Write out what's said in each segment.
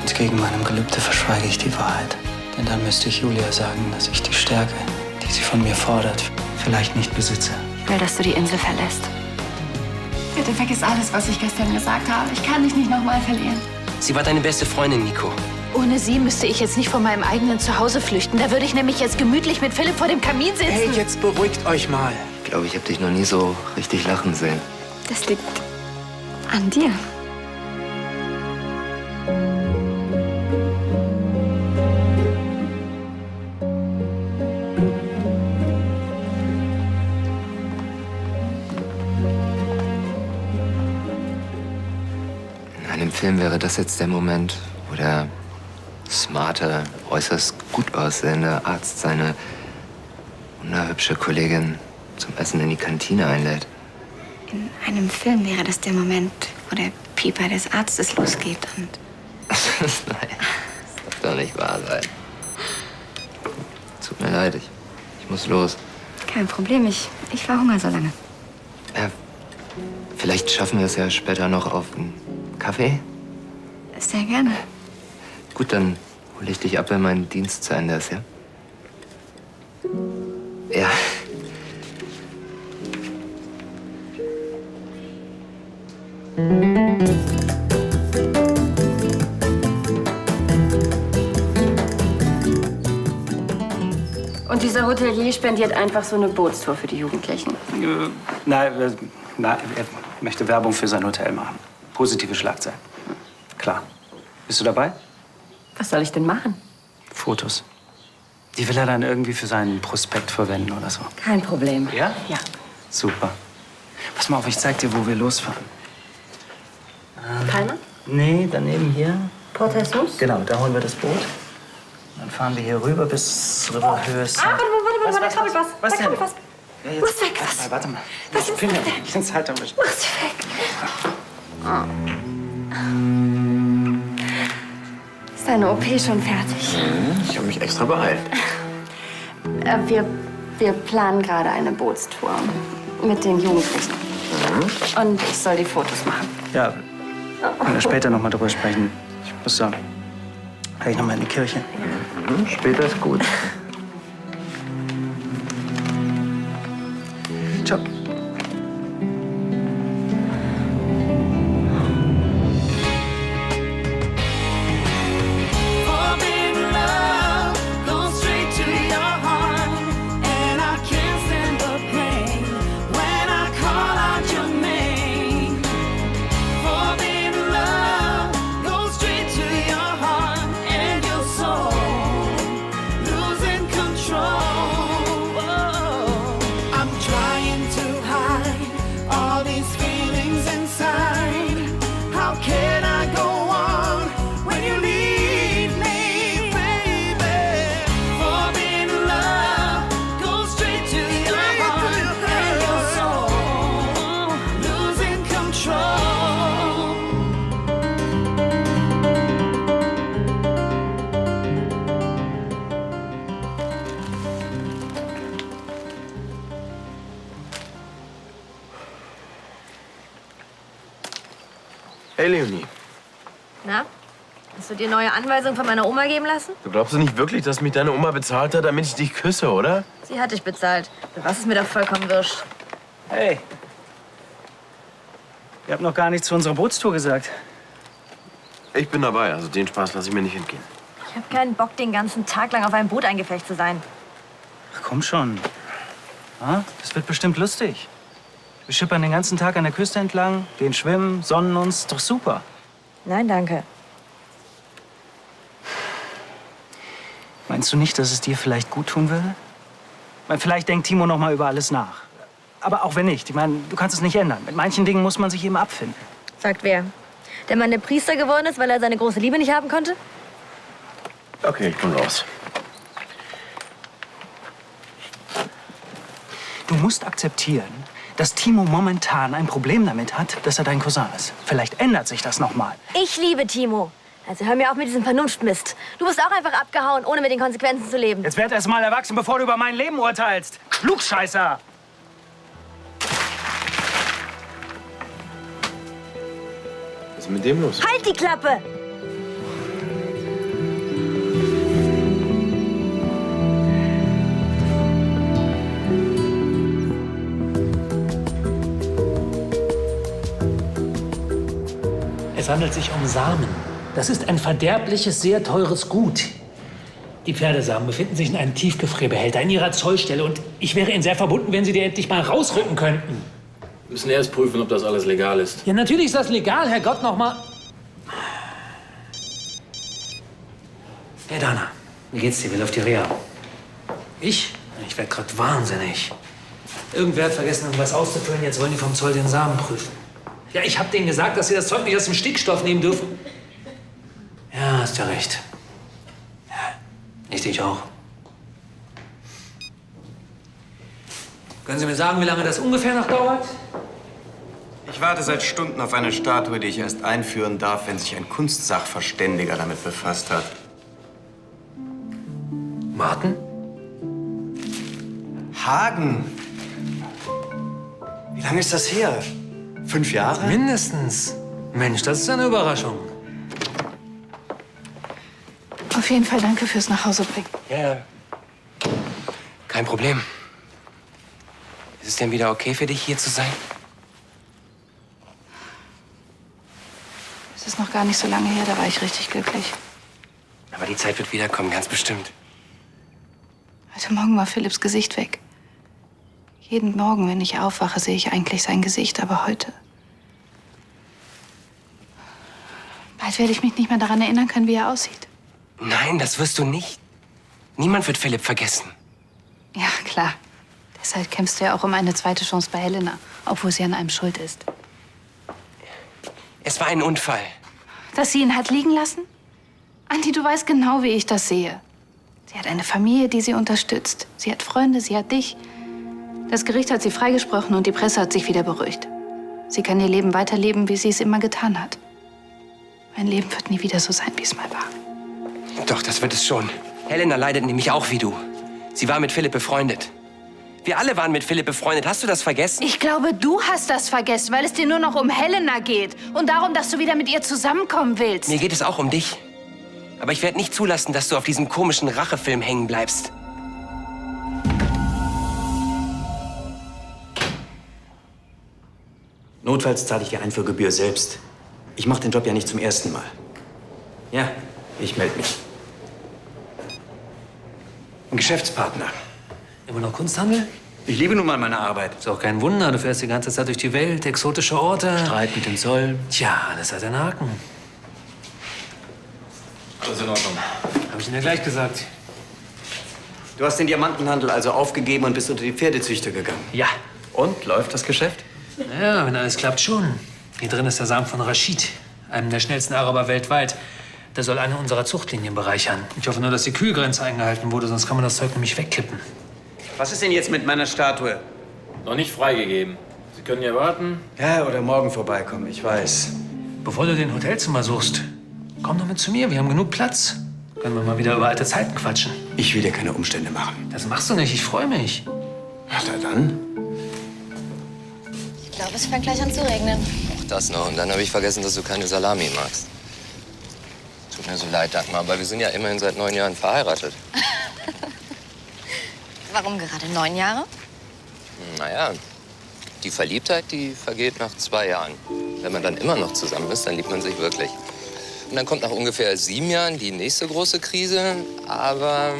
Entgegen meinem Gelübde verschweige ich die Wahrheit. Denn dann müsste ich Julia sagen, dass ich die Stärke, die sie von mir fordert, vielleicht nicht besitze. Ich will, dass du die Insel verlässt. Bitte vergiss alles, was ich gestern gesagt habe. Ich kann dich nicht nochmal verlieren. Sie war deine beste Freundin, Nico. Ohne sie müsste ich jetzt nicht von meinem eigenen Zuhause flüchten. Da würde ich nämlich jetzt gemütlich mit Philipp vor dem Kamin sitzen. Hey, jetzt beruhigt euch mal. Ich glaube, ich habe dich noch nie so richtig lachen sehen. Das liegt an dir. In einem Film wäre das jetzt der Moment, wo der smarte, äußerst gut aussehende Arzt seine wunderhübsche Kollegin zum Essen in die Kantine einlädt. In einem Film wäre das der Moment, wo der Pieper des Arztes losgeht und... Nein, das darf doch nicht wahr sein. Tut mir leid, ich muss los. Kein Problem, ich verhungere so lange. Vielleicht schaffen wir es ja später noch auf einen Kaffee? Sehr gerne. Gut, dann hole ich dich ab, wenn mein Dienst zu Ende ist, ja? Ja. Und dieser Hotelier spendiert einfach so eine Bootstour für die Jugendlichen. Nein, er möchte Werbung für sein Hotel machen. Positive Schlagzeilen. Klar. Bist du dabei? Was soll ich denn machen? Fotos. Die will er dann irgendwie für seinen Prospekt verwenden oder so. Kein Problem. Ja? Ja. Super. Pass mal auf, ich zeig dir, wo wir losfahren. Palma? Nee, daneben hier. Port Jesus? Genau, da holen wir das Boot. Dann fahren wir hier rüber bis Riverhöhe. Warte, da krabbelt was. Was Da denn? krabbelt was. Ja, jetzt. Mach's weg, was? Warte mal. Was ist das denn? Ich ins Halter erwischen. Mach's weg. Ist deine OP schon fertig? Ich habe mich extra beeilt. Wir planen gerade eine Bootstour mit den Jugendlichen. Und ich soll die Fotos machen. Ja, können wir später noch mal drüber sprechen. Ich muss da gleich noch mal in die Kirche. Später ist gut. Ciao. Hey, Leonie. Na? Hast du dir neue Anweisungen von meiner Oma geben lassen? Du glaubst doch nicht wirklich, dass mich deine Oma bezahlt hat, damit ich dich küsse, oder? Sie hat dich bezahlt. Für was ist mir doch vollkommen wurscht. Hey. Ihr habt noch gar nichts zu unserer Bootstour gesagt. Ich bin dabei, also den Spaß lasse ich mir nicht entgehen. Ich habe keinen Bock, den ganzen Tag lang auf einem Boot eingeflecht zu sein. Ach, komm schon. Ah, das wird bestimmt lustig. Wir schippern den ganzen Tag an der Küste entlang, gehen schwimmen, sonnen uns. Doch super. Nein, danke. Meinst du nicht, dass es dir vielleicht gut tun würde? Ich meine, vielleicht denkt Timo noch mal über alles nach. Aber auch wenn nicht. Ich meine, du kannst es nicht ändern. Mit manchen Dingen muss man sich eben abfinden. Sagt wer? Der Mann, der Priester geworden ist, weil er seine große Liebe nicht haben konnte? Okay, ich bin raus. Du musst akzeptieren, dass Timo momentan ein Problem damit hat, dass er dein Cousin ist. Vielleicht ändert sich das noch mal. Ich liebe Timo. Also hör mir auf mit diesem Vernunftmist. Du wirst auch einfach abgehauen, ohne mit den Konsequenzen zu leben. Jetzt werd erst mal erwachsen, bevor du über mein Leben urteilst. Klugscheißer! Was ist mit dem los? Halt die Klappe! Es handelt sich um Samen. Das ist ein verderbliches, sehr teures Gut. Die Pferdesamen befinden sich in einem Tiefgefrierbehälter in ihrer Zollstelle. Und ich wäre Ihnen sehr verbunden, wenn Sie die endlich mal rausrücken könnten. Wir müssen erst prüfen, ob das alles legal ist. Ja, natürlich ist das legal, Herrgott, noch mal. Hey, Dana, wie geht's dir? Wie läuft die Reha? Ich werde gerade wahnsinnig. Irgendwer hat vergessen, irgendwas auszufüllen. Jetzt wollen die vom Zoll den Samen prüfen. Ja, ich habe denen gesagt, dass sie das Zeug nicht aus dem Stickstoff nehmen dürfen. Ja, hast ja recht. Ja, ich auch. Können Sie mir sagen, wie lange das ungefähr noch dauert? Ich warte seit Stunden auf eine Statue, die ich erst einführen darf, wenn sich ein Kunstsachverständiger damit befasst hat. Martin? Hagen! Wie lange ist das her? 5 Jahre? Mindestens. Mensch, das ist eine Überraschung. Auf jeden Fall danke fürs Nachhausebringen. Ja, kein Problem. Ist es denn wieder okay für dich, hier zu sein? Es ist noch gar nicht so lange her, da war ich richtig glücklich. Aber die Zeit wird wiederkommen, ganz bestimmt. Heute Morgen war Philipps Gesicht weg. Jeden Morgen, wenn ich aufwache, sehe ich eigentlich sein Gesicht, aber heute... Bald werde ich mich nicht mehr daran erinnern können, wie er aussieht. Nein, das wirst du nicht. Niemand wird Philipp vergessen. Ja, klar. Deshalb kämpfst du ja auch um eine zweite Chance bei Helena, obwohl sie an einem schuld ist. Es war ein Unfall. Dass sie ihn hat liegen lassen? Andi, du weißt genau, wie ich das sehe. Sie hat eine Familie, die sie unterstützt. Sie hat Freunde, sie hat dich. Das Gericht hat sie freigesprochen und die Presse hat sich wieder beruhigt. Sie kann ihr Leben weiterleben, wie sie es immer getan hat. Mein Leben wird nie wieder so sein, wie es mal war. Doch, das wird es schon. Helena leidet nämlich auch wie du. Sie war mit Philipp befreundet. Wir alle waren mit Philipp befreundet. Hast du das vergessen? Ich glaube, du hast das vergessen, weil es dir nur noch um Helena geht. Und darum, dass du wieder mit ihr zusammenkommen willst. Mir geht es auch um dich. Aber ich werde nicht zulassen, dass du auf diesem komischen Rachefilm hängen bleibst. Notfalls zahle ich die Einfuhrgebühr selbst. Ich mache den Job ja nicht zum ersten Mal. Ja, ich melde mich. Ein Geschäftspartner. Immer noch Kunsthandel? Ich liebe nun mal meine Arbeit. Ist auch kein Wunder, du fährst die ganze Zeit durch die Welt, exotische Orte. Streit mit dem Zoll. Tja, alles hat einen Haken. Alles in Ordnung. Hab ich Ihnen ja gleich gesagt. Du hast den Diamantenhandel also aufgegeben und bist unter die Pferdezüchter gegangen. Ja. Und, läuft das Geschäft? Ja, wenn alles klappt, schon. Hier drin ist der Samen von Rashid, einem der schnellsten Araber weltweit. Der soll eine unserer Zuchtlinien bereichern. Ich hoffe nur, dass die Kühlgrenze eingehalten wurde, sonst kann man das Zeug nämlich wegkippen. Was ist denn jetzt mit meiner Statue? Noch nicht freigegeben. Sie können ja warten. Ja, oder morgen vorbeikommen, ich weiß. Bevor du den Hotelzimmer suchst, komm doch mit zu mir, wir haben genug Platz. Können wir mal wieder über alte Zeiten quatschen. Ich will dir keine Umstände machen. Das machst du nicht, ich freue mich. Ja, dann. Ich glaube, es fängt gleich an zu regnen. Auch das noch. Und dann habe ich vergessen, dass du keine Salami magst. Tut mir so leid, Dagmar, aber wir sind ja immerhin seit 9 Jahren verheiratet. Warum gerade 9 Jahre? Naja, die Verliebtheit, die vergeht nach 2 Jahren. Wenn man dann immer noch zusammen ist, dann liebt man sich wirklich. Und dann kommt nach ungefähr 7 Jahren die nächste große Krise. Aber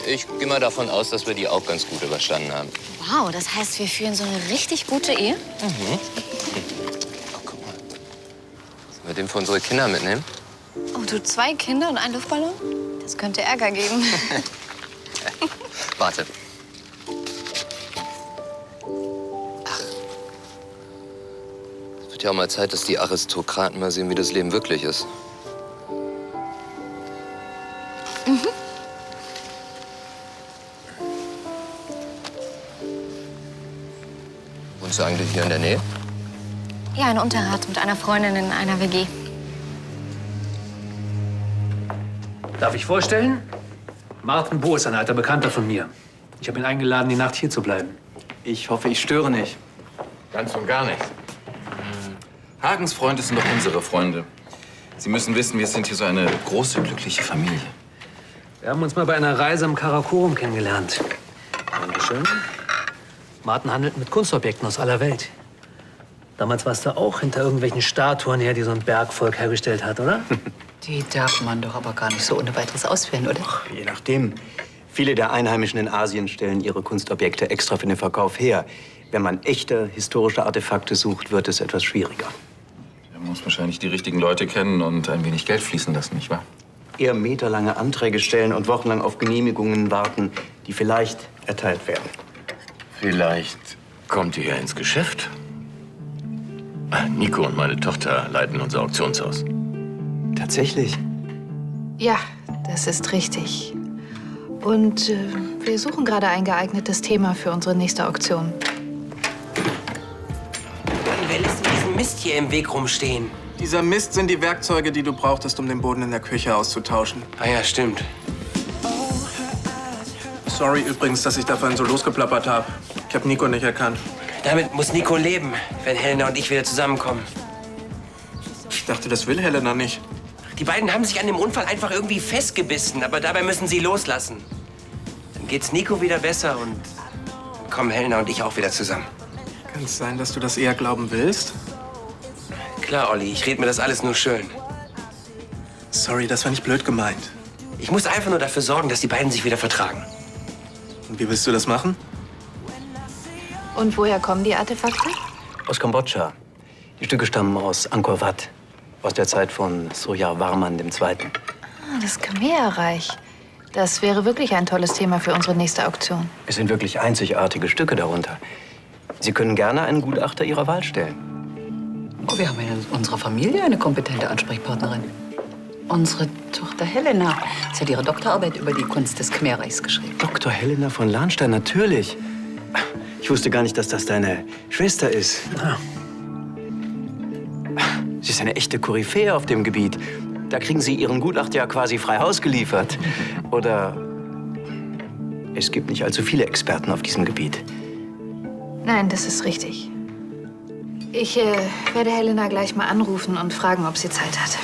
ich gehe mal davon aus, dass wir die auch ganz gut überstanden haben. Wow, das heißt, wir führen so eine richtig gute Ehe? Mhm. Oh, guck mal. Sollen wir den für unsere Kinder mitnehmen? Oh, du 2 Kinder und einen Luftballon? Das könnte Ärger geben. Warte. Es wird ja auch mal Zeit, dass die Aristokraten mal sehen, wie das Leben wirklich ist. Mhm. Wohnst du eigentlich hier in der Nähe? Ja, in Unterhard mit einer Freundin in einer WG. Darf ich vorstellen? Martin Bo ist ein alter Bekannter von mir. Ich habe ihn eingeladen, die Nacht hier zu bleiben. Ich hoffe, ich störe nicht. Ganz und gar nicht. Hagens Freunde sind doch unsere Freunde. Sie müssen wissen, wir sind hier so eine große, glückliche Familie. Wir haben uns mal bei einer Reise im Karakorum kennengelernt. Dankeschön. Martin handelt mit Kunstobjekten aus aller Welt. Damals warst du auch hinter irgendwelchen Statuen her, die so ein Bergvolk hergestellt hat, oder? Die darf man doch aber gar nicht so ohne weiteres ausführen, oder? Je nachdem. Viele der Einheimischen in Asien stellen ihre Kunstobjekte extra für den Verkauf her. Wenn man echte historische Artefakte sucht, wird es etwas schwieriger. Man muss wahrscheinlich die richtigen Leute kennen und ein wenig Geld fließen lassen, nicht wahr? Eher meterlange Anträge stellen und wochenlang auf Genehmigungen warten, die vielleicht erteilt werden. Vielleicht kommt ihr ja ins Geschäft. Nico und meine Tochter leiten unser Auktionshaus. Tatsächlich? Ja, das ist richtig. Und wir suchen gerade ein geeignetes Thema für unsere nächste Auktion. Mann, wer lässt denn diesen Mist hier im Weg rumstehen? Dieser Mist sind die Werkzeuge, die du brauchtest, um den Boden in der Küche auszutauschen. Ah ja, stimmt. Sorry übrigens, dass ich da vorhin so losgeplappert habe. Ich habe Nico nicht erkannt. Damit muss Nico leben, wenn Helena und ich wieder zusammenkommen. Ich dachte, das will Helena nicht. Die beiden haben sich an dem Unfall einfach irgendwie festgebissen, aber dabei müssen sie loslassen. Dann geht's Nico wieder besser und dann kommen Helena und ich auch wieder zusammen. Kann es sein, dass du das eher glauben willst? Klar, Olli, ich rede mir das alles nur schön. Sorry, das war nicht blöd gemeint. Ich muss einfach nur dafür sorgen, dass die beiden sich wieder vertragen. Und wie willst du das machen? Und woher kommen die Artefakte? Aus Kambodscha. Die Stücke stammen aus Angkor Wat, aus der Zeit von Suryavarman II. Ah, das Khmer-Reich. Das wäre wirklich ein tolles Thema für unsere nächste Auktion. Es sind wirklich einzigartige Stücke darunter. Sie können gerne einen Gutachter Ihrer Wahl stellen. Oh, wir haben in unserer Familie eine kompetente Ansprechpartnerin. Unsere Tochter Helena. Sie hat ihre Doktorarbeit über die Kunst des Khmer-Reichs geschrieben. Dr. Helena von Lahnstein, natürlich. Ich wusste gar nicht, dass das deine Schwester ist. Ah. Sie ist eine echte Koryphäe auf dem Gebiet. Da kriegen Sie Ihren Gutachter ja quasi frei Haus geliefert. Oder es gibt nicht allzu viele Experten auf diesem Gebiet. Nein, das ist richtig. Ich werde Helena gleich mal anrufen und fragen, ob sie Zeit hat.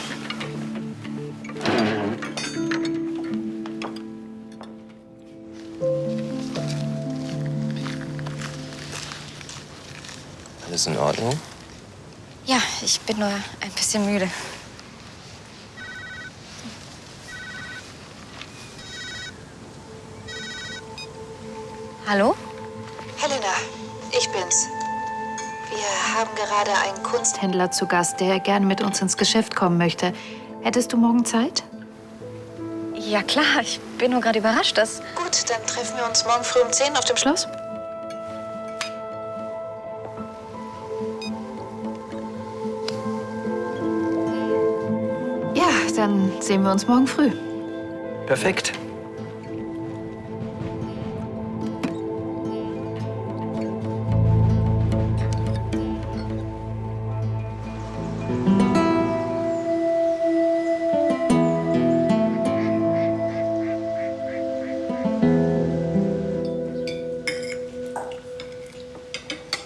Alles in Ordnung? Ja, ich bin nur ein bisschen müde. Hallo? Helena, ich bin's. Wir haben gerade einen Kunsthändler zu Gast, der gerne mit uns ins Geschäft kommen möchte. Hättest du morgen Zeit? Ja klar, ich bin nur gerade überrascht, dass... Gut, dann treffen wir uns morgen früh um 10 auf dem Schloss. Ja, dann sehen wir uns morgen früh. Perfekt.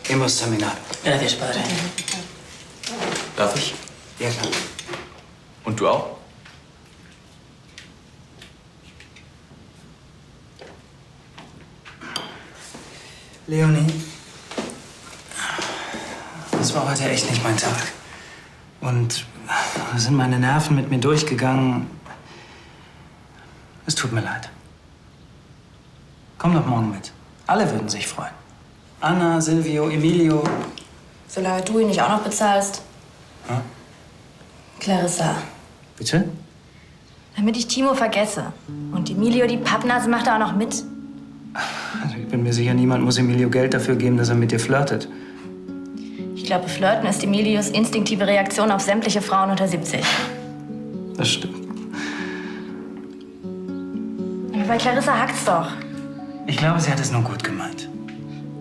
Hemos terminado. Gracias, padre. Darf ich? Ja, klar. Und du auch? Leonie, das war heute echt nicht mein Tag. Und da sind meine Nerven mit mir durchgegangen. Es tut mir leid. Komm doch morgen mit. Alle würden sich freuen. Anna, Silvio, Emilio. Solange du ihn nicht auch noch bezahlst. Hm? Clarissa. Bitte? Damit ich Timo vergesse. Und Emilio, die Pappnase, macht er auch noch mit. Also ich bin mir sicher, niemand muss Emilio Geld dafür geben, dass er mit dir flirtet. Ich glaube, Flirten ist Emilios instinktive Reaktion auf sämtliche Frauen unter 70. Das stimmt. Aber bei Clarissa hackt's doch. Ich glaube, sie hat es nur gut gemeint.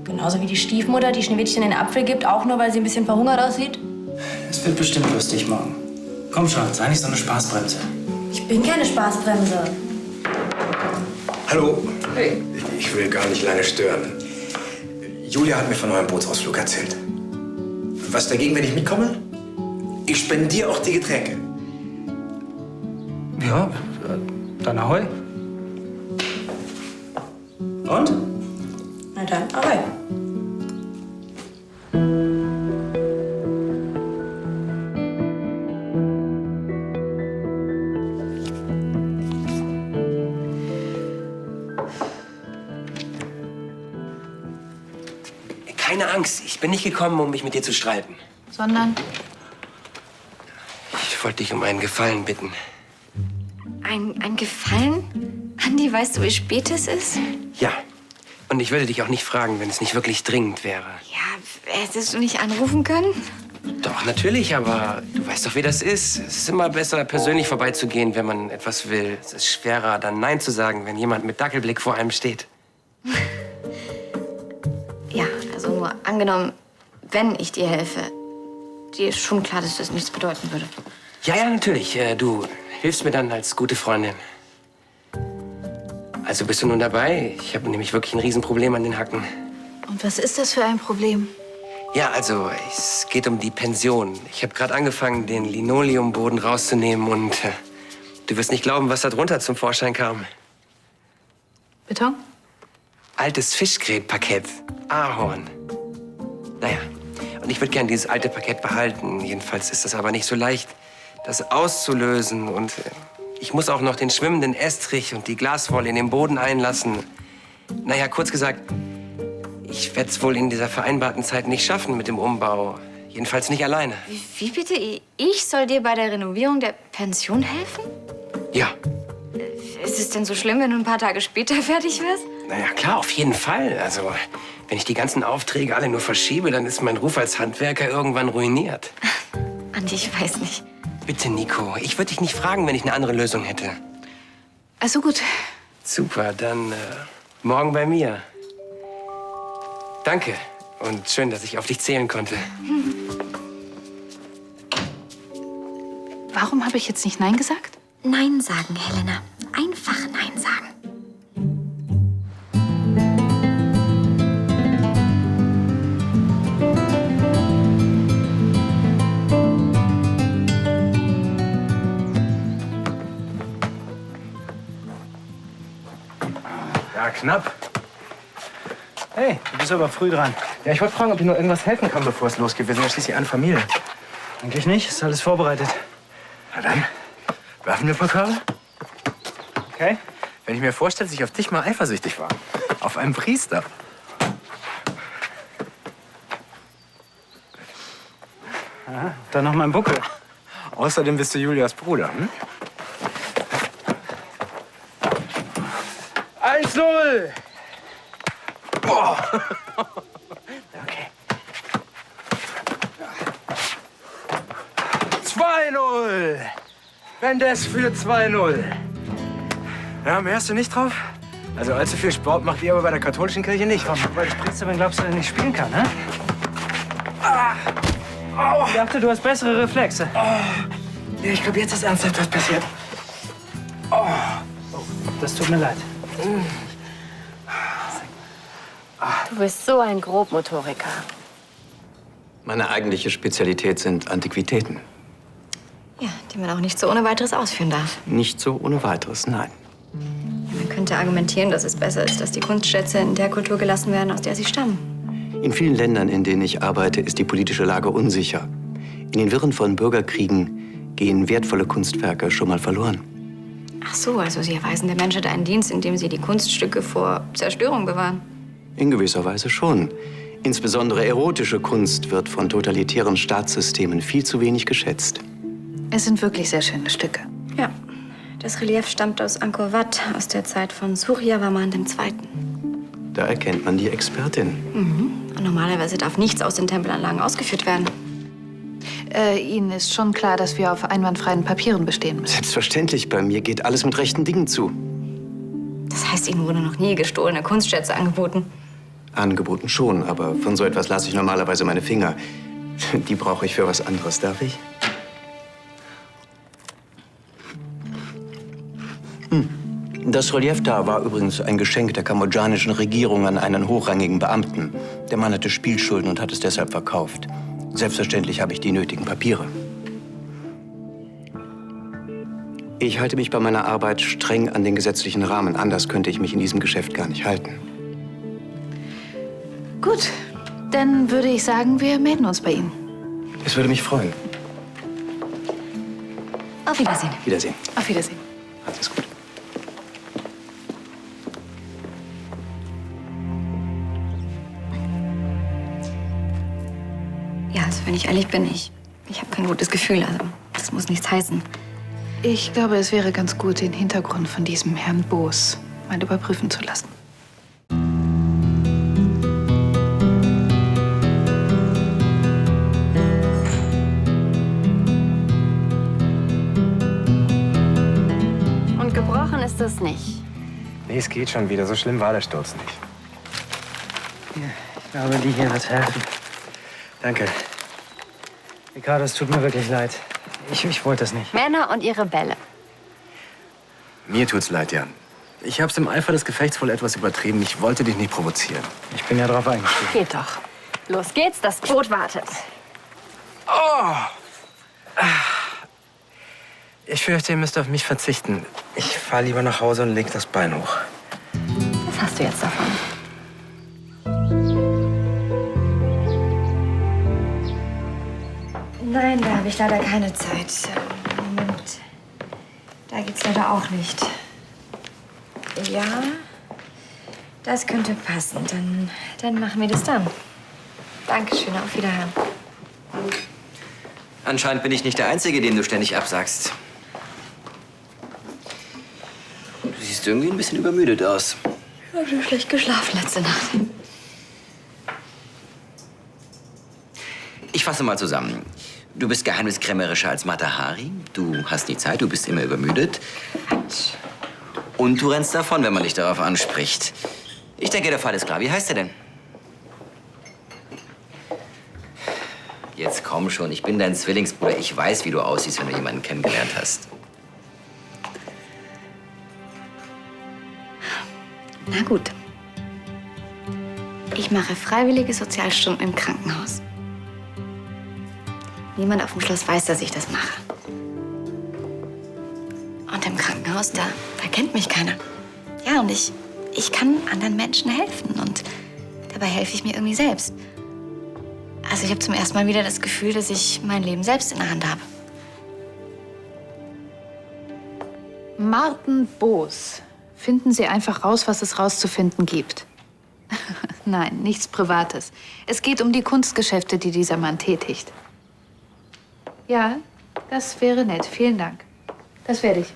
Genauso wie die Stiefmutter, die Schneewittchen den Apfel gibt, auch nur, weil sie ein bisschen verhungert aussieht. Es wird bestimmt lustig morgen. Komm schon, sei nicht so eine Spaßbremse. Ich bin keine Spaßbremse. Hallo. Hey. Ich will gar nicht lange stören. Julia hat mir von eurem Bootsausflug erzählt. Was dagegen, wenn ich mitkomme? Ich spendiere auch die Getränke. Ja, dann ahoi. Und? Na dann, ahoi. keine Angst. Ich bin nicht gekommen, um mich mit dir zu streiten. Sondern? Ich wollte dich um einen Gefallen bitten. Ein Gefallen? Andi, weißt du, wie spät es ist? Ja. Und ich würde dich auch nicht fragen, wenn es nicht wirklich dringend wäre. Ja, hättest du nicht anrufen können? Doch, natürlich, aber du weißt doch, wie das ist. Es ist immer besser, persönlich vorbeizugehen, wenn man etwas will. Es ist schwerer, dann Nein zu sagen, wenn jemand mit Dackelblick vor einem steht. Ja, also nur angenommen, wenn ich dir helfe. Dir ist schon klar, dass das nichts bedeuten würde. Ja, natürlich. Du hilfst mir dann als gute Freundin. Also bist du nun dabei? Ich habe nämlich wirklich ein Riesenproblem an den Hacken. Und was ist das für ein Problem? Ja, also es geht um die Pension. Ich habe gerade angefangen, den Linoleumboden rauszunehmen und du wirst nicht glauben, was da drunter zum Vorschein kam. Beton? Altes Fischgrätparkett. Ahorn. Naja, und ich würde gern dieses alte Parkett behalten. Jedenfalls ist das aber nicht so leicht, das auszulösen. Und ich muss auch noch den schwimmenden Estrich und die Glaswolle in den Boden einlassen. Naja, kurz gesagt, ich werde es wohl in dieser vereinbarten Zeit nicht schaffen mit dem Umbau. Jedenfalls nicht alleine. Wie bitte? Ich soll dir bei der Renovierung der Pension helfen? Ja. Ist es denn so schlimm, wenn du ein paar Tage später fertig wirst? Naja, klar, auf jeden Fall. Also, wenn ich die ganzen Aufträge alle nur verschiebe, dann ist mein Ruf als Handwerker irgendwann ruiniert. Andi, ich weiß nicht. Bitte, Nico, ich würde dich nicht fragen, wenn ich eine andere Lösung hätte. Also gut. Super, dann morgen bei mir. Danke und schön, dass ich auf dich zählen konnte. Warum habe ich jetzt nicht Nein gesagt? Nein sagen, Helena. Einfach Nein sagen. Ja, knapp. Hey, du bist aber früh dran. Ja, ich wollte fragen, ob ich noch irgendwas helfen kann, bevor es losgeht. Wir sind ja schließlich eine Familie. Eigentlich nicht, ist alles vorbereitet. Na dann, werfen wir Pokale? Okay. Wenn ich mir vorstelle, dass ich auf dich mal eifersüchtig war. Auf einen Priester. Aha, dann noch mal ein Buckel. Außerdem bist du Julias Bruder, hm? 1-0! Boah. Okay. 2-0! Mendes für 2-0. Ja, mehr hast du nicht drauf? Also allzu viel Sport macht ihr aber bei der katholischen Kirche nicht. Komm, weil du Priester bin, glaubst du, dass er nicht spielen kann, ne? Ich dachte, du hast bessere Reflexe. Ja, ich glaube, jetzt ist ernsthaft was passiert. Oh, das tut mir leid. Du bist so ein Grobmotoriker. Meine eigentliche Spezialität sind Antiquitäten. Ja, die man auch nicht so ohne weiteres ausführen darf. Nicht so ohne weiteres, nein. Man könnte argumentieren, dass es besser ist, dass die Kunstschätze in der Kultur gelassen werden, aus der sie stammen. In vielen Ländern, in denen ich arbeite, ist die politische Lage unsicher. In den Wirren von Bürgerkriegen gehen wertvolle Kunstwerke schon mal verloren. Ach so, also Sie erweisen der Menschheit einen Dienst, indem Sie die Kunststücke vor Zerstörung bewahren. In gewisser Weise schon. Insbesondere erotische Kunst wird von totalitären Staatssystemen viel zu wenig geschätzt. Es sind wirklich sehr schöne Stücke. Ja, das Relief stammt aus Angkor Wat, aus der Zeit von Suryavarman II. Da erkennt man die Expertin. Und normalerweise darf nichts aus den Tempelanlagen ausgeführt werden. Ihnen ist schon klar, dass wir auf einwandfreien Papieren bestehen müssen. Selbstverständlich, bei mir geht alles mit rechten Dingen zu. Das heißt, Ihnen wurde noch nie gestohlene Kunstschätze angeboten. Angeboten schon, aber von so etwas lasse ich normalerweise meine Finger. Die brauche ich für was anderes, darf ich? Das Relief da war übrigens ein Geschenk der kambodschanischen Regierung an einen hochrangigen Beamten. Der Mann hatte Spielschulden und hat es deshalb verkauft. Selbstverständlich habe ich die nötigen Papiere. Ich halte mich bei meiner Arbeit streng an den gesetzlichen Rahmen. Anders könnte ich mich in diesem Geschäft gar nicht halten. Gut, dann würde ich sagen, wir melden uns bei Ihnen. Es würde mich freuen. Auf Wiedersehen. Wiedersehen. Auf Wiedersehen. Alles gut. wenn ich ehrlich bin, ich habe kein gutes Gefühl. Also, das muss nichts heißen. Ich glaube, es wäre ganz gut, den Hintergrund von diesem Herrn Boos mal überprüfen zu lassen. Und gebrochen ist das nicht. Nee, es geht schon wieder. So schlimm war der Sturz nicht. Ich glaube, die hier wird helfen. Danke. Ricardo, es tut mir wirklich leid. Ich wollte es nicht. Männer und ihre Bälle. Mir tut's leid, Jan. Ich hab's im Eifer des Gefechts wohl etwas übertrieben. Ich wollte dich nicht provozieren. Ich bin ja drauf eingestiegen. Geht doch. Los geht's, das Boot wartet. Oh! Ich fürchte, ihr müsst auf mich verzichten. Ich fahr lieber nach Hause und leg das Bein hoch. Was hast du jetzt davon? Nein, da habe ich leider keine Zeit. Moment. Da geht's leider auch nicht. Ja, das könnte passen. Dann machen wir das dann. Dankeschön, auf Wiederhören. Anscheinend bin ich nicht der Einzige, den du ständig absagst. Du siehst irgendwie ein bisschen übermüdet aus. Ich habe schlecht geschlafen letzte Nacht. Ich fasse mal zusammen. Du bist geheimniskrämerischer als Mata Hari. Du hast nie Zeit, du bist immer übermüdet. Und du rennst davon, wenn man dich darauf anspricht. Ich denke, der Fall ist klar. Wie heißt er denn? Jetzt komm schon, ich bin dein Zwillingsbruder. Ich weiß, wie du aussiehst, wenn du jemanden kennengelernt hast. Na gut. Ich mache freiwillige Sozialstunden im Krankenhaus. Niemand auf dem Schloss weiß, dass ich das mache. Und im Krankenhaus, da kennt mich keiner. Ja, und ich kann anderen Menschen helfen. Und dabei helfe ich mir irgendwie selbst. Also ich habe zum ersten Mal wieder das Gefühl, dass ich mein Leben selbst in der Hand habe. Martin Boos. Finden Sie einfach raus, was es rauszufinden gibt. Nein, nichts Privates. Es geht um die Kunstgeschäfte, die dieser Mann tätigt. Ja, das wäre nett. Vielen Dank. Das werde ich.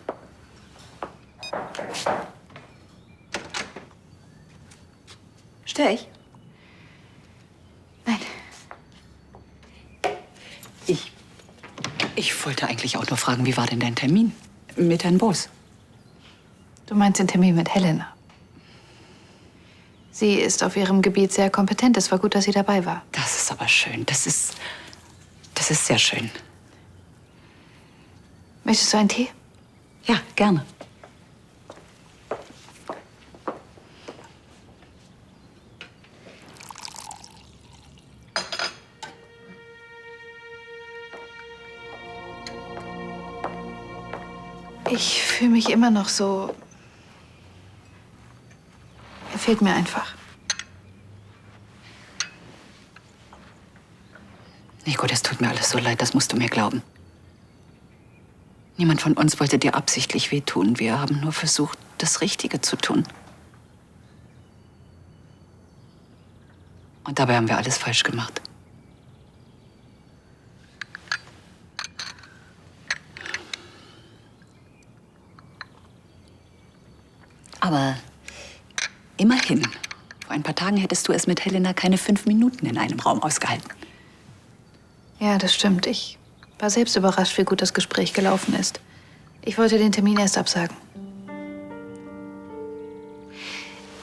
Stör ich? Nein. Ich wollte eigentlich auch nur fragen, wie war denn dein Termin mit Herrn Boos? Du meinst den Termin mit Helena. Sie ist auf ihrem Gebiet sehr kompetent. Es war gut, dass sie dabei war. Das ist aber schön. Das ist sehr schön. Möchtest du einen Tee? Ja, gerne. Ich fühle mich immer noch so. Er fehlt mir einfach. Nico, das tut mir alles so leid, das musst du mir glauben. Niemand von uns wollte dir absichtlich wehtun. Wir haben nur versucht, das Richtige zu tun. Und dabei haben wir alles falsch gemacht. Aber immerhin, vor ein paar Tagen hättest du es mit Helena keine 5 Minuten in einem Raum ausgehalten. Ja, das stimmt. Ich war selbst überrascht, wie gut das Gespräch gelaufen ist. Ich wollte den Termin erst absagen.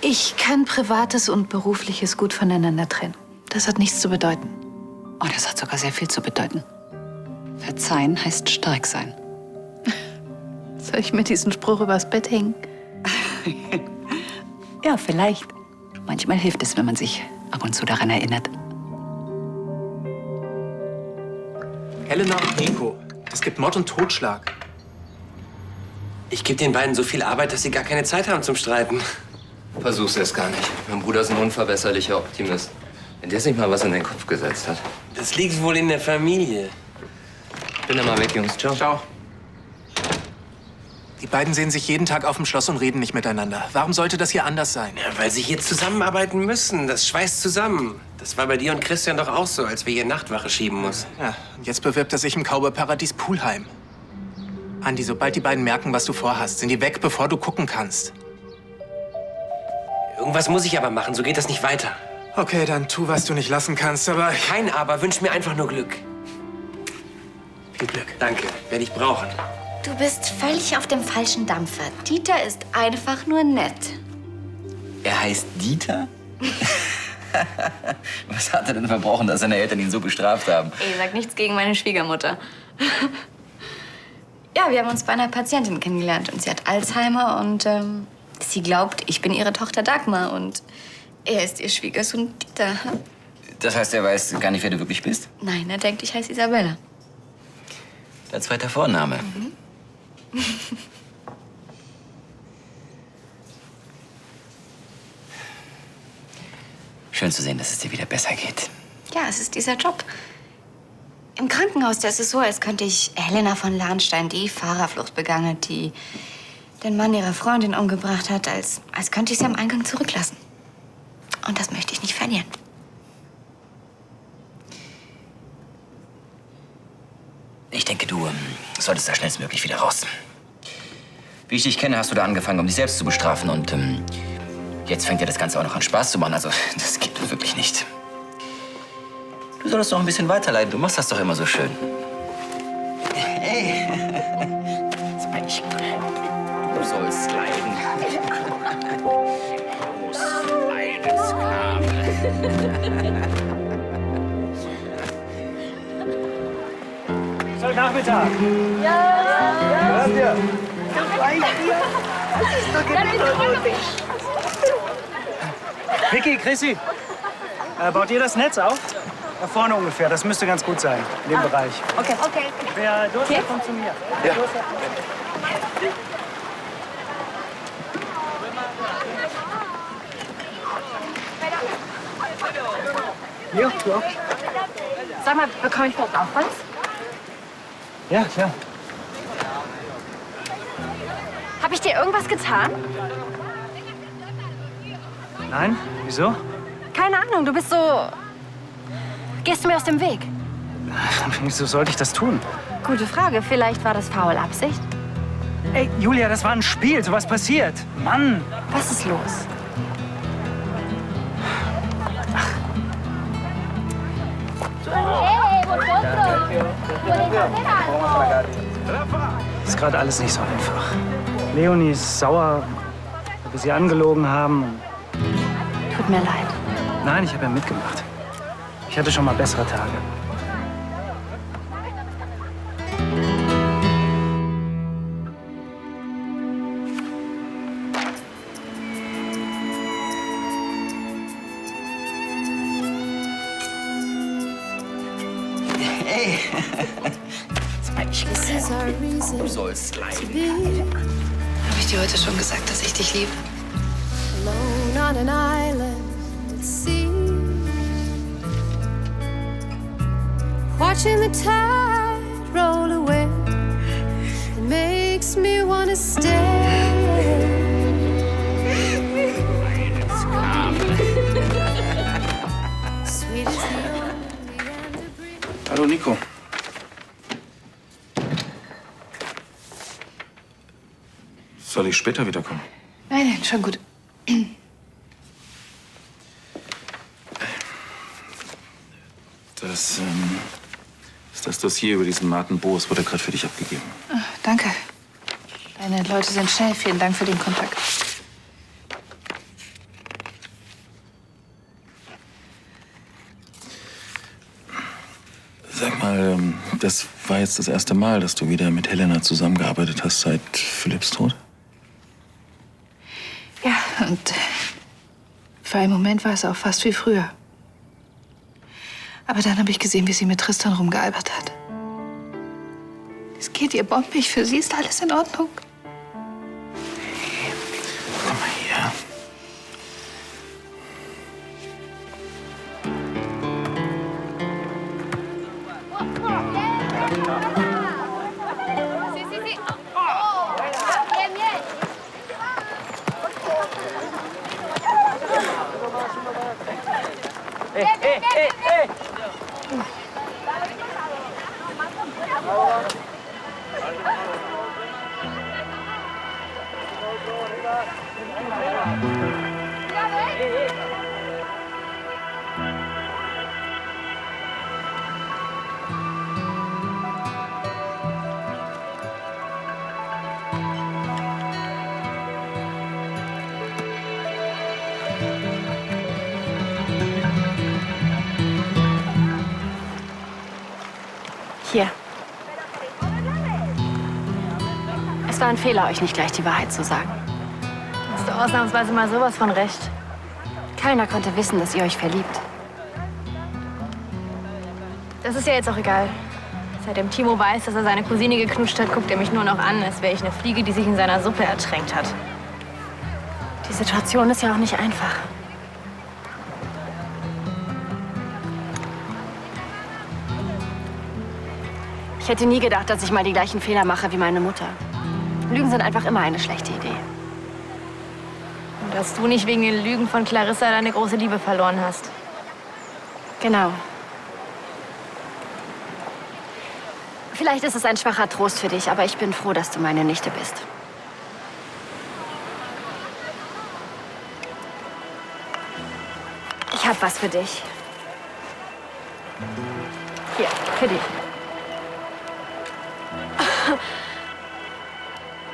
Ich kann Privates und Berufliches gut voneinander trennen. Das hat nichts zu bedeuten. Oh, das hat sogar sehr viel zu bedeuten. Verzeihen heißt stark sein. Soll ich mir diesen Spruch übers Bett hängen? Ja, vielleicht. Manchmal hilft es, wenn man sich ab und zu daran erinnert. Helena und Nico, es gibt Mord und Totschlag. Ich gebe den beiden so viel Arbeit, dass sie gar keine Zeit haben zum Streiten. Versuch's erst gar nicht. Mein Bruder ist ein unverbesserlicher Optimist. Wenn der sich mal was in den Kopf gesetzt hat. Das liegt wohl in der Familie. Bin dann mal weg, Jungs. Ciao. Ciao. Die beiden sehen sich jeden Tag auf dem Schloss und reden nicht miteinander. Warum sollte das hier anders sein? Ja, weil sie hier zusammenarbeiten müssen. Das schweißt zusammen. Das war bei dir und Christian doch auch so, als wir hier Nachtwache schieben mussten. Ja, und jetzt bewirbt er sich im Cowboy-Paradies Pulheim. Andi, sobald die beiden merken, was du vorhast, sind die weg, bevor du gucken kannst. Irgendwas muss ich aber machen, so geht das nicht weiter. Okay, dann tu, was du nicht lassen kannst, aber... Kein Aber, wünsch mir einfach nur Glück. Viel Glück. Danke, werde ich brauchen. Du bist völlig auf dem falschen Dampfer. Dieter ist einfach nur nett. Er heißt Dieter? Was hat er denn verbrochen, dass seine Eltern ihn so bestraft haben? Ey, sag nichts gegen meine Schwiegermutter. Ja, wir haben uns bei einer Patientin kennengelernt und sie hat Alzheimer und sie glaubt, ich bin ihre Tochter Dagmar und er ist ihr Schwiegersohn Dieter. Das heißt, er weiß gar nicht, wer du wirklich bist? Nein, er denkt, ich heiße Isabella. Dein zweiter Vorname. Schön zu sehen, dass es dir wieder besser geht. Ja, es ist dieser Job. Im Krankenhaus, da ist es so, als könnte ich Helena von Lahnstein, die Fahrerflucht begangen hat, die den Mann ihrer Freundin umgebracht hat, als könnte ich sie am Eingang zurücklassen. Und das möchte ich nicht verlieren. Ich denke, du solltest da schnellstmöglich wieder raus. Wie ich dich kenne, hast du da angefangen, um dich selbst zu bestrafen. Und jetzt fängt dir das Ganze auch noch an Spaß zu machen. Also, das geht doch wirklich nicht. Du solltest noch ein bisschen weiterleiden. Du machst das doch immer so schön. Hey! Du sollst leiden. Du Leidensklave. Schönen Nachmittag. Hört ihr? Vicky, Chrissy, baut ihr das Netz auf? Da vorne ungefähr, das müsste ganz gut sein, in dem Bereich. Okay. Wer Durst hat, kommt zu mir. Ja. Hier, du auch? Sag mal, bekomme ich vielleicht auch was? Ja, klar. Habe ich dir irgendwas getan? Nein? Wieso? Keine Ahnung, du bist so... Gehst du mir aus dem Weg? Wieso sollte ich das tun? Gute Frage. Vielleicht war das faul Absicht? Ey, Julia, das war ein Spiel. So was passiert. Mann! Was ist los? Ist gerade alles nicht so einfach. Leonie ist sauer, weil wir sie angelogen haben. Tut mir leid. Nein, ich habe ja mitgemacht. Ich hatte schon mal bessere Tage. Hey! Du sollst leiden. Habe ich dir heute schon gesagt, dass ich dich liebe? Alone on an island at sea, watching the tide roll away, it makes me wanna stay. Sweet as the only end to breathe. Hallo, Nico. Soll ich später wiederkommen? Nein, schon gut. Das ist das Dossier über diesen Martin Boos. Wurde gerade für dich abgegeben. Ach, danke. Deine Leute sind schnell. Vielen Dank für den Kontakt. Sag mal, das war jetzt das erste Mal, dass du wieder mit Helena zusammengearbeitet hast seit Philipps Tod? Ja, und für einen Moment war es auch fast wie früher. Aber dann habe ich gesehen, wie sie mit Tristan rumgealbert hat. Es geht ihr bombig. Für sie ist alles in Ordnung. Komm mal her. Hier. Es war ein Fehler, euch nicht gleich die Wahrheit zu sagen. Hast du ausnahmsweise mal sowas von recht? Keiner konnte wissen, dass ihr euch verliebt. Das ist ja jetzt auch egal. Seitdem Timo weiß, dass er seine Cousine geknutscht hat, guckt er mich nur noch an, als wäre ich eine Fliege, die sich in seiner Suppe ertränkt hat. Die Situation ist ja auch nicht einfach. Ich hätte nie gedacht, dass ich mal die gleichen Fehler mache wie meine Mutter. Lügen sind einfach immer eine schlechte Idee. Und dass du nicht wegen den Lügen von Clarissa deine große Liebe verloren hast. Genau. Vielleicht ist es ein schwacher Trost für dich, aber ich bin froh, dass du meine Nichte bist. Ich hab was für dich. Hier, für dich.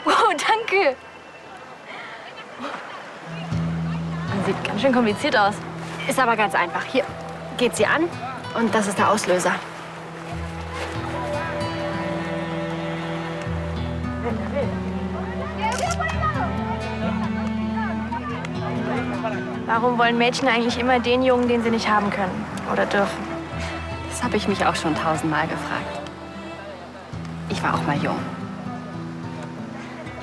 Wow, danke. Man sieht ganz schön kompliziert aus. Ist aber ganz einfach. Hier geht sie an und das ist der Auslöser. Warum wollen Mädchen eigentlich immer den Jungen, den sie nicht haben können oder dürfen? Das habe ich mich auch schon 1000-mal gefragt. Ich war auch mal jung.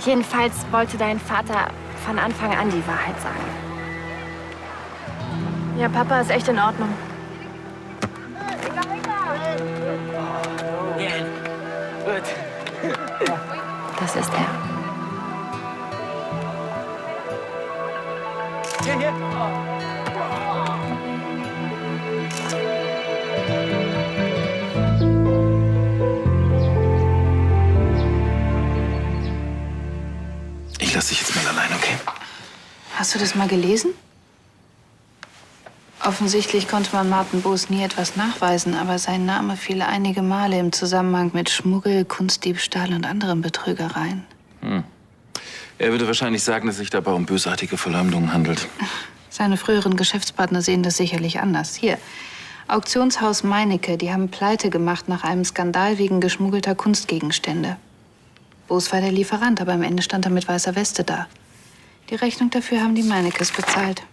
Jedenfalls wollte dein Vater von Anfang an die Wahrheit sagen. Ja, Papa ist echt in Ordnung. Das ist er. Hier. Ich lasse dich jetzt mal allein, okay? Hast du das mal gelesen? Offensichtlich konnte man Martin Boos nie etwas nachweisen, aber sein Name fiel einige Male im Zusammenhang mit Schmuggel, Kunstdiebstahl und anderen Betrügereien. Er würde wahrscheinlich sagen, dass es sich dabei um bösartige Verleumdungen handelt. Seine früheren Geschäftspartner sehen das sicherlich anders. Hier, Auktionshaus Meinecke, die haben Pleite gemacht nach einem Skandal wegen geschmuggelter Kunstgegenstände. Boos war der Lieferant, aber am Ende stand er mit weißer Weste da. Die Rechnung dafür haben die Meineckes bezahlt.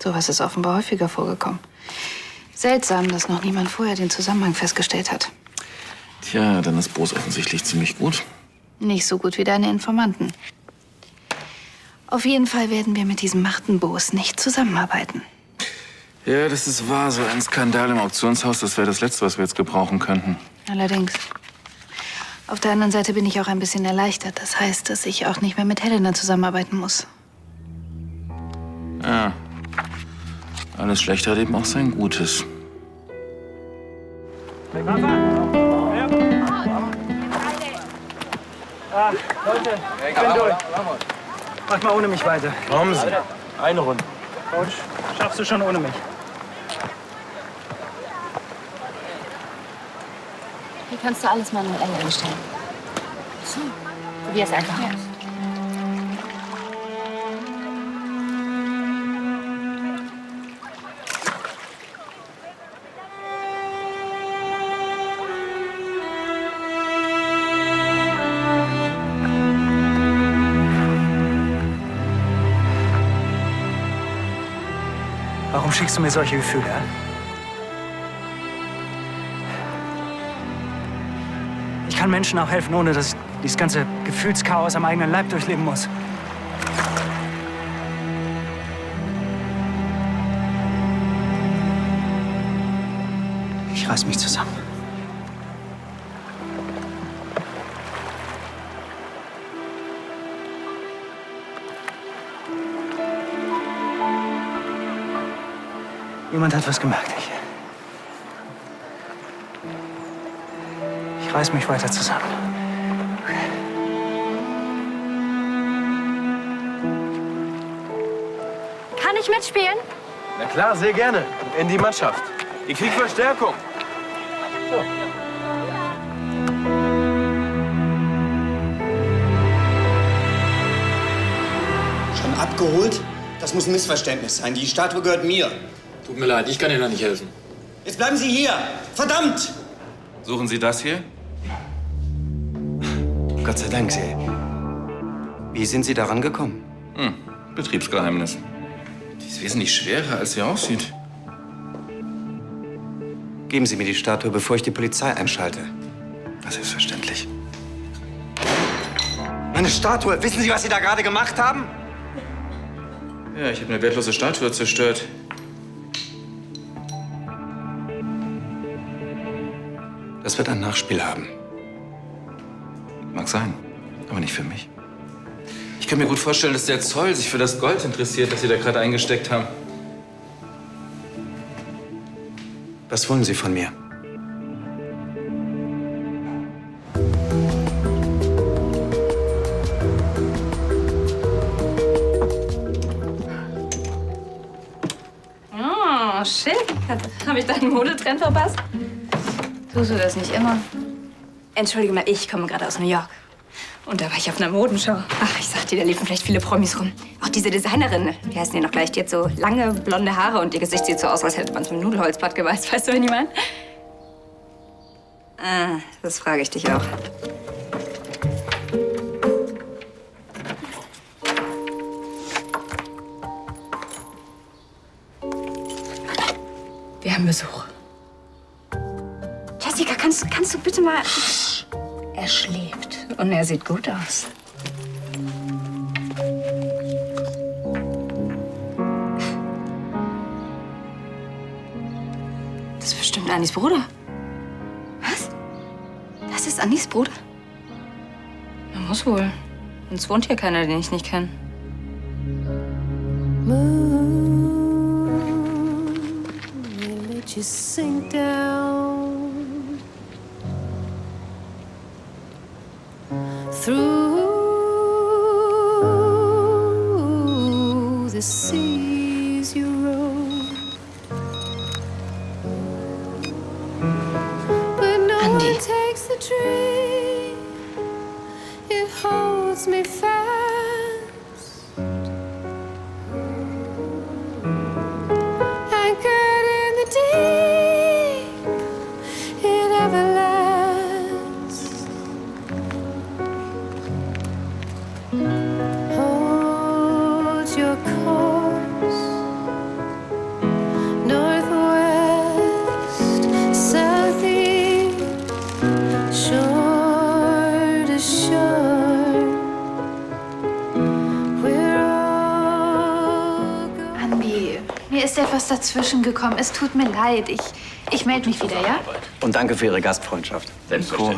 Sowas ist offenbar häufiger vorgekommen. Seltsam, dass noch niemand vorher den Zusammenhang festgestellt hat. Tja, dann ist Boos offensichtlich ziemlich gut. Nicht so gut wie deine Informanten. Auf jeden Fall werden wir mit diesem Martin Boos nicht zusammenarbeiten. Ja, das ist wahr. So ein Skandal im Auktionshaus, das wäre das Letzte, was wir jetzt gebrauchen könnten. Allerdings. Auf der anderen Seite bin ich auch ein bisschen erleichtert. Das heißt, dass ich auch nicht mehr mit Helena zusammenarbeiten muss. Ja. Alles Schlechte hat eben auch sein Gutes. Ah, Leute, ich bin durch. Mach mal ohne mich weiter. Kommen Sie. Eine Runde. Coach, schaffst du schon ohne mich? Hier kannst du alles manuell einstellen. So, probier es einfach aus. Warum schickst du mir solche Gefühle an? Ich kann Menschen auch helfen, ohne dass ich dieses ganze Gefühlschaos am eigenen Leib durchleben muss. Ich reiß mich zusammen. Jemand hat was gemerkt. Ich Ich reiß mich weiter zusammen. Kann ich mitspielen? Na klar, sehr gerne. In die Mannschaft. Ihr kriegt Verstärkung. So. Schon abgeholt? Das muss ein Missverständnis sein. Die Statue gehört mir. Tut mir leid, ich kann Ihnen da nicht helfen. Jetzt bleiben Sie hier! Verdammt! Suchen Sie das hier? Gott sei Dank, Sie. Wie sind Sie daran gekommen? Betriebsgeheimnis. Die ist wesentlich schwerer, als sie aussieht. Geben Sie mir die Statue, bevor ich die Polizei einschalte. Selbstverständlich. Meine Statue! Wissen Sie, was Sie da gerade gemacht haben? Ja, ich habe eine wertlose Statue zerstört. Das wird ein Nachspiel haben. Mag sein, aber nicht für mich. Ich kann mir gut vorstellen, dass der Zoll sich für das Gold interessiert, das Sie da gerade eingesteckt haben. Was wollen Sie von mir? Oh, schick. Habe ich deinen Modetrend verpasst? Tust du das nicht immer? Entschuldige mal, ich komme gerade aus New York. Und da war ich auf einer Modenshow. Ach, ich sag dir, da liefen vielleicht viele Promis rum. Auch diese Designerin, wie heißen die noch gleich? Die hat so lange, blonde Haare und ihr Gesicht sieht so aus, als hätte man zum Nudelholzbad geweißt. Weißt du, wen ich meine? Ah, das frage ich dich auch. Wir haben Besuch. Jessica, kannst du bitte mal... Er schläft und er sieht gut aus. Das ist bestimmt Andys Bruder. Was? Das ist Andys Bruder? Na, muss wohl. Sonst wohnt hier keiner, den ich nicht kenne. Let you sink down through the seas you roam, but no one takes the dream. It holds me fast. Anchored in the deep, it everlasts. Hold your course, northwest, southeast, shore to shore. We're all Andi, mir ist etwas dazwischen gekommen. Es tut mir leid. Ich melde mich wieder, ja? Und danke für Ihre Gastfreundschaft. Nico,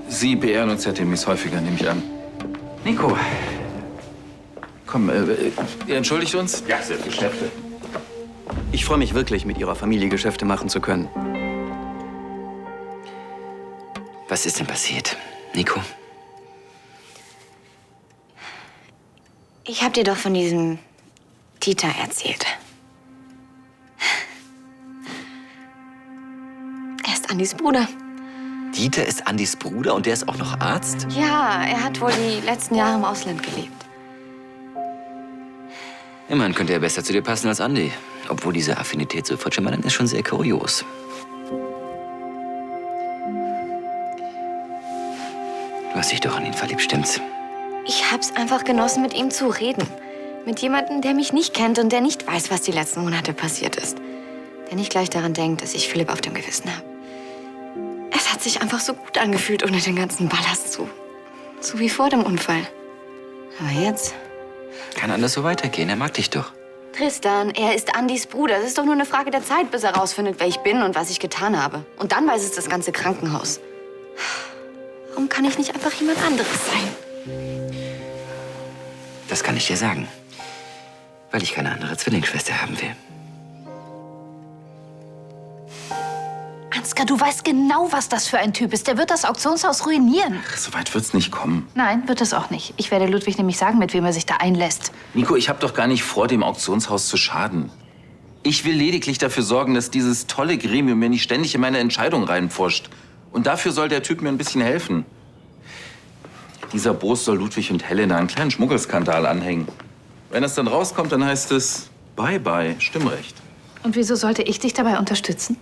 Sie beehren uns ja demnächst häufiger, nehme ich an. Nico, komm, ihr entschuldigt uns? Ja, Geschäfte. Ich freue mich wirklich, mit Ihrer Familie Geschäfte machen zu können. Was ist denn passiert, Nico? Ich hab dir doch von diesem Dieter erzählt. Er ist Andys Bruder. Dieter ist Andys Bruder und der ist auch noch Arzt? Ja, er hat wohl die letzten Jahre im Ausland gelebt. Immerhin könnte er besser zu dir passen als Andi. Obwohl diese Affinität zu Fritschemannen ist schon sehr kurios. Du hast dich doch an ihn verliebt, stimmt's? Ich hab's einfach genossen, mit ihm zu reden. Mit jemandem, der mich nicht kennt und der nicht weiß, was die letzten Monate passiert ist. Der nicht gleich daran denkt, dass ich Philipp auf dem Gewissen habe. Es hat sich einfach so gut angefühlt ohne den ganzen Ballast so. So wie vor dem Unfall. Aber jetzt? Kann alles so weitergehen, er mag dich doch. Tristan, er ist Andys Bruder. Es ist doch nur eine Frage der Zeit, bis er rausfindet, wer ich bin und was ich getan habe. Und dann weiß es das ganze Krankenhaus. Warum kann ich nicht einfach jemand anderes sein? Das kann ich dir sagen. Weil ich keine andere Zwillingsschwester haben will. Ansgar, du weißt genau, was das für ein Typ ist. Der wird das Auktionshaus ruinieren. Ach, so weit wird's nicht kommen. Nein, wird es auch nicht. Ich werde Ludwig nämlich sagen, mit wem er sich da einlässt. Nico, ich habe doch gar nicht vor, dem Auktionshaus zu schaden. Ich will lediglich dafür sorgen, dass dieses tolle Gremium mir nicht ständig in meine Entscheidung reinpfuscht. Und dafür soll der Typ mir ein bisschen helfen. Dieser Boss soll Ludwig und Helena einen kleinen Schmuggelskandal anhängen. Wenn das dann rauskommt, dann heißt es Bye-bye, Stimmrecht. Und wieso sollte ich dich dabei unterstützen?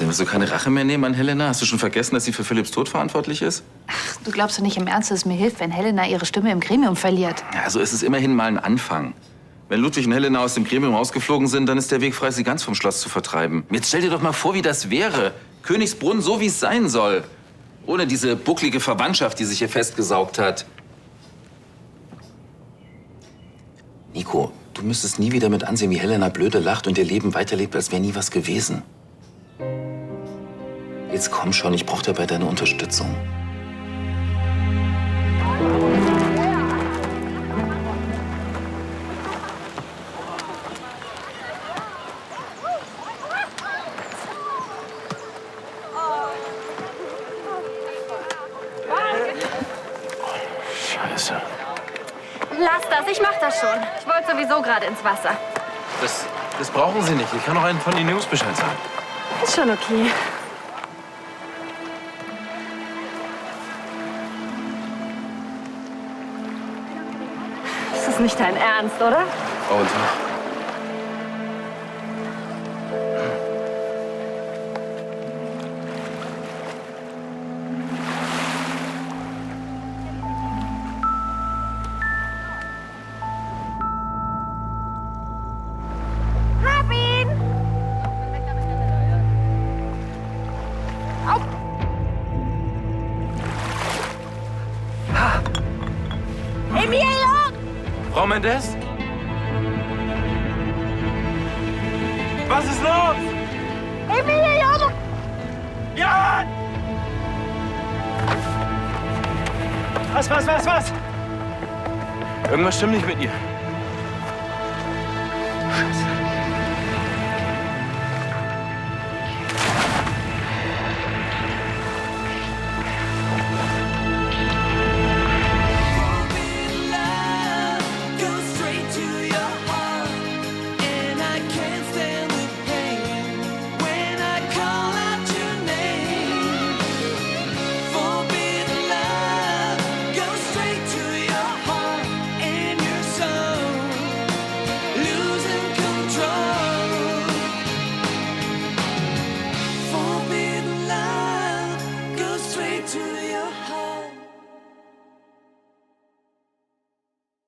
Willst du keine Rache mehr nehmen an Helena? Hast du schon vergessen, dass sie für Philipps Tod verantwortlich ist? Ach, du glaubst doch nicht im Ernst, dass es mir hilft, wenn Helena ihre Stimme im Gremium verliert. Ja, also ist es immerhin mal ein Anfang. Wenn Ludwig und Helena aus dem Gremium rausgeflogen sind, dann ist der Weg frei, sie ganz vom Schloss zu vertreiben. Jetzt stell dir doch mal vor, wie das wäre. Königsbrunn, so wie es sein soll. Ohne diese bucklige Verwandtschaft, die sich hier festgesaugt hat. Nico, du müsstest nie wieder mit ansehen, wie Helena blöde lacht und ihr Leben weiterlebt, als wäre nie was gewesen. Jetzt komm schon, ich brauche dabei deine Unterstützung. Scheiße. Lass das, ich mach das schon. Ich wollte sowieso gerade ins Wasser. Das brauchen Sie nicht. Ich kann auch einen von den Jungs Bescheid sagen. Ist schon okay. Das ist nicht dein Ernst, oder? Und Hab ihn! Au! Emilio! Frau Mendes? Was ist los? Emilio! Ja! Was? Irgendwas stimmt nicht mit ihr. Scheiße.